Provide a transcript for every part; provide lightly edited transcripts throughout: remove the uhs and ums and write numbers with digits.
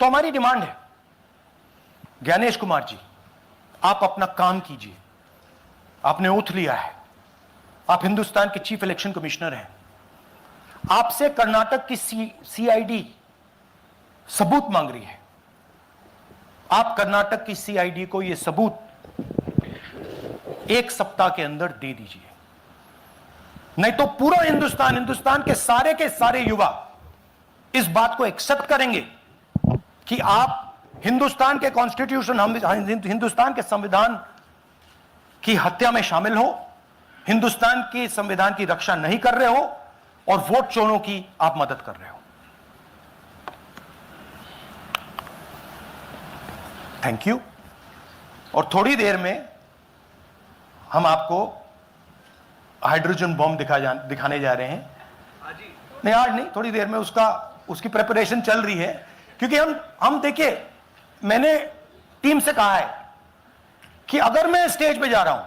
तो हमारी डिमांड है, ज्ञानेश कुमार जी, आप अपना काम कीजिए। आपने ओथ लिया है, आप हिंदुस्तान के चीफ इलेक्शन कमिश्नर हैं। आपसे कर्नाटक की सीआईडी सबूत मांग रही है। आप कर्नाटक की सीआईडी को यह सबूत 1 सप्ताह के अंदर दे दीजिए, नहीं तो पूरा हिंदुस्तान के सारे युवा इस बात को एक्सेप्ट करेंगे कि आप हिंदुस्तान के कॉन्स्टिट्यूशन, हिंदुस्तान के संविधान की हत्या में शामिल हो, हिंदुस्तान के संविधान की रक्षा नहीं कर रहे हो और वोट चोरों की आप मदद कर रहे हो। Thank you. और थोड़ी देर में हम आपको हाइड्रोजन बॉम्ब दिखाने जा रहे हैं। नहीं आज नहीं, थोड़ी देर में उसकी प्रिपरेशन चल रही है, क्योंकि हम देखिए, मैंने टीम से कहा है कि अगर मैं स्टेज पे जा रहा हूं,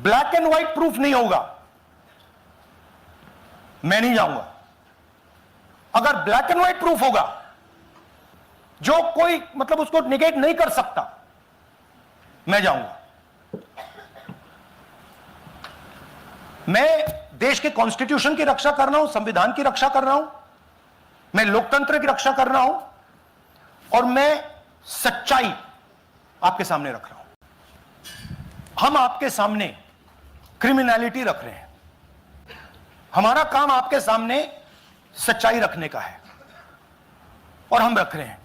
ब्लैक एंड व्हाइट प्रूफ नहीं होगा, मैं नहीं जाऊंगा। अगर ब्लैक एंड व्हाइट प्रूफ होगा, जो कोई मतलब उसको निगेट नहीं कर सकता, मैं जाऊंगा। मैं देश के कॉन्स्टिट्यूशन की रक्षा कर रहा हूं, संविधान की रक्षा कर रहा हूं, मैं लोकतंत्र की रक्षा कर रहा हूं, और मैं सच्चाई आपके सामने रख रहा हूं। हम आपके सामने क्रिमिनलिटी रख रहे हैं, हमारा काम आपके सामने सच्चाई रखने का है, और हम रख रहे हैं।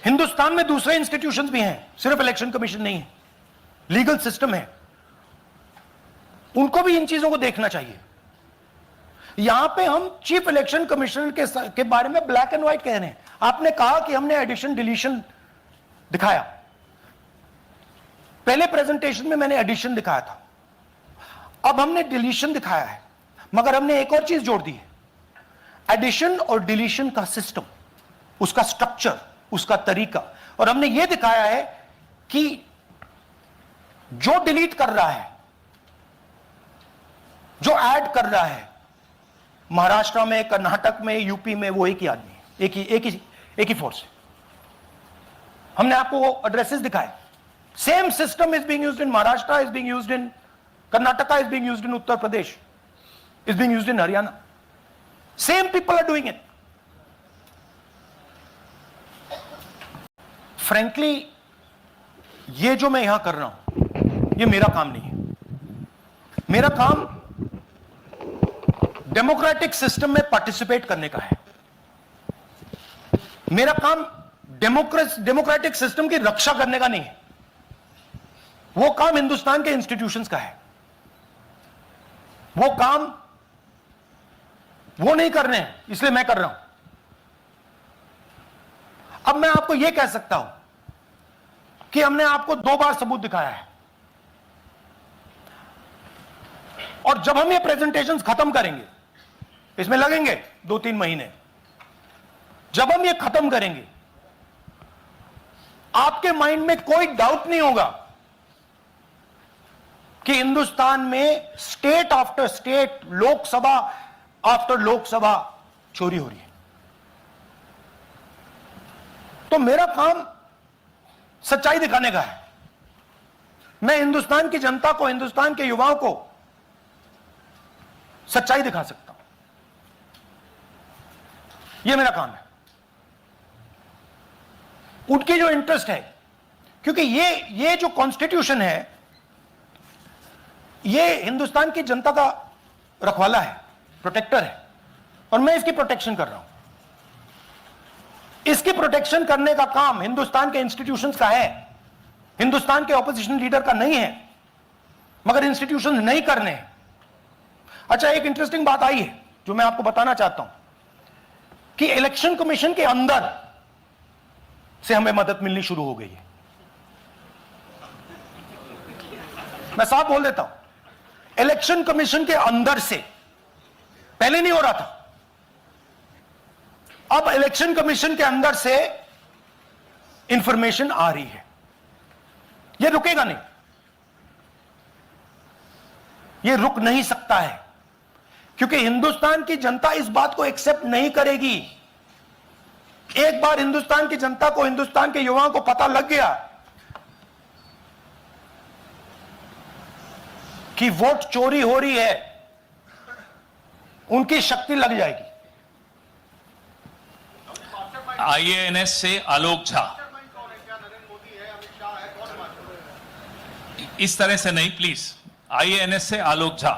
हिंदुस्तान में दूसरे इंस्टीट्यूशंस भी हैं, सिर्फ इलेक्शन कमीशन नहीं है, लीगल सिस्टम है, उनको भी इन चीजों को देखना चाहिए। यहां पे हम चीफ इलेक्शन कमिश्नर के बारे में ब्लैक एंड व्हाइट कह रहे हैं। आपने कहा कि हमने एडिशन डिलीशन दिखाया, पहले प्रेजेंटेशन में मैंने एडिशन दिखाया था, अब हमने डिलीशन दिखाया है, मगर हमने एक और चीज जोड़ दी है। एडिशन और डिलीशन का सिस्टम, उसका स्ट्रक्चर, उसका तरीका, और हमने यह दिखाया है कि जो डिलीट कर रहा है, जो ऐड कर रहा है, महाराष्ट्र में, कर्नाटक में, यूपी में, वो एक ही आदमी है, एक ही फोर्स है। हमने आपको वो एड्रेसेस दिखाए। Same system is being used in Maharashtra, is being used in Karnataka, is being used in Uttar Pradesh, is being used in Haryana. Same people are doing it. Frankly, ये जो मैं यहां कर रहा हूं, ये मेरा काम नहीं है। मेरा काम डेमोक्रेटिक सिस्टम में पार्टिसिपेट करने का है। मेरा काम डेमोक्रेटिक सिस्टम की रक्षा करने का नहीं है। वो काम हिंदुस्तान के इंस्टीट्यूशंस का है। वो काम वो नहीं कर रहे हैं, इसलिए मैं कर रहा हूं। अब मैं आपको यह कह सकता हूं कि हमने आपको 2 बार सबूत दिखाया है, और जब हम ये प्रेजेंटेशंस खत्म करेंगे, इसमें लगेंगे 2-3 महीने, जब हम ये खत्म करेंगे, आपके माइंड में कोई डाउट नहीं होगा कि हिंदुस्तान में state after state, Lok Sabha after Lok Sabha चोरी हो रही है। तो मेरा काम सच्चाई दिखाने का है। मैं हिंदुस्तान की जनता को, हिंदुस्तान के युवाओं को सच्चाई दिखा सकता हूं। यह मेरा काम है। उनकी जो इंटरेस्ट है, क्योंकि ये जो कॉन्स्टिट्यूशन है, ये हिंदुस्तान की जनता का रखवाला है, प्रोटेक्टर है, और मैं इसकी प्रोटेक्शन कर रहा हूं। इसकी प्रोटेक्शन करने का काम हिंदुस्तान के इंस्टीट्यूशंस का है, हिंदुस्तान के ऑपोजिशन लीडर का नहीं है, मगर इंस्टीट्यूशंस नहीं करने हैं। अच्छा, एक इंटरेस्टिंग बात आई है जो मैं आपको बताना चाहता हूं कि इलेक्शन कमीशन के अंदर से हमें मदद मिलनी शुरू हो गई है। मैं साफ बोल देता हूं, इलेक्शन कमीशन के अंदर से, पहले नहीं हो रहा था, अब इलेक्शन कमीशन के अंदर से इंफॉर्मेशन आ रही है। यह रुकेगा नहीं, यह रुक नहीं सकता है, क्योंकि हिंदुस्तान की जनता इस बात को एक्सेप्ट नहीं करेगी एक बार हिंदुस्तान की जनता को, हिंदुस्तान के युवाओं को पता लग गया कि वोट चोरी हो रही है, उनकी शक्ति लग जाएगी। आईएएनएस से आलोक झा, इस तरह से नहीं प्लीज। आईएएनएस से आलोक झा।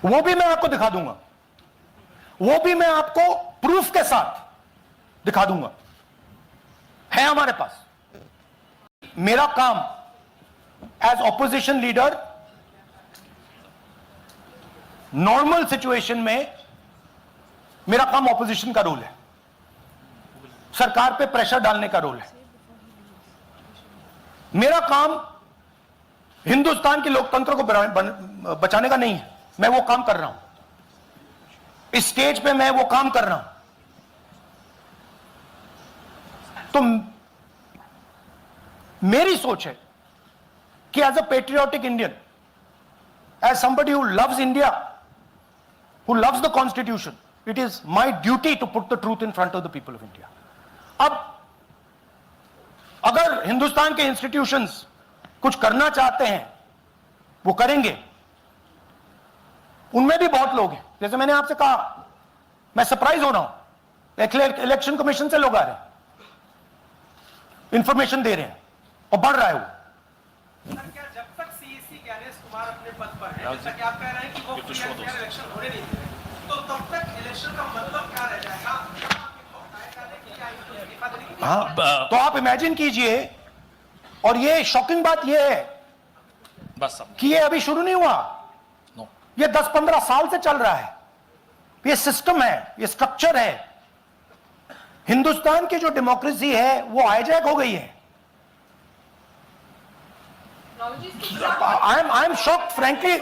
वो भी मैं आपको दिखा दूंगा, वो भी मैं आपको प्रूफ के साथ दिखा दूंगा, है हमारे पास। मेरा काम as opposition leader normal situation में, मेरा काम ऑपोजिशन का रोल है, सरकार पे प्रेशर डालने का रोल है। मेरा काम हिंदुस्तान के लोकतंत्र को बचाने का नहीं है। मैं वो काम कर रहा हूं, इस स्टेज पे मैं वो काम कर रहा हूं। तो मेरी सोच है कि as a patriotic Indian, as somebody who loves India, who loves the constitution, it is my duty to put the truth in front of the people of India. अब अगर हिंदुस्तान के इंस्टीट्यूशंस कुछ करना चाहते हैं, वो करेंगे। उनमें भी बहुत लोग हैं, जैसे मैंने आपसे कहा, मैं सरप्राइज हो रहा हूं, इलेक्शन कमीशन से लोग आ रहे हैं, इंफॉर्मेशन दे रहे हैं और बढ़ रहा है वो। सर, क्या जब तक सीईसी ज्ञानेश कुमार अपने पद पर है, जैसा कि आप कह रहे हैं कि वो इलेक्शन होने नहीं दे रहे, तो तब तक इलेक्शन का मतलब क्या रह जाएगा? हाँ, तो आप इमेजिन कीजिए, और ये शॉकिंग बात ये है बस कि ये अभी शुरू नहीं हुआ, ये 10-15 साल से चल रहा है। ये सिस्टम है, ये स्ट्रक्चर है। हिंदुस्तान की जो डेमोक्रेसी है वो हाईजैक हो गई है। I am shocked frankly.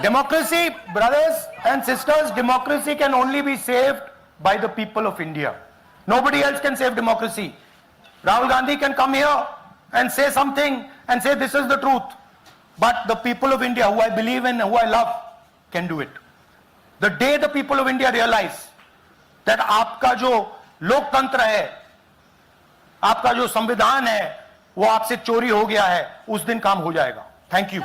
Democracy, brothers and sisters, democracy can only be saved by the people of India. Nobody else can save democracy. Rahul Gandhi can come here and say something and say this is the truth. But the people of India, who I believe in, who I love, can do it. The day the people of India realize that आपका जो लोकतंत्र है, आपका जो संविधान है, वो आपसे चोरी हो गया है, उस दिन काम हो जाएगा। Thank you.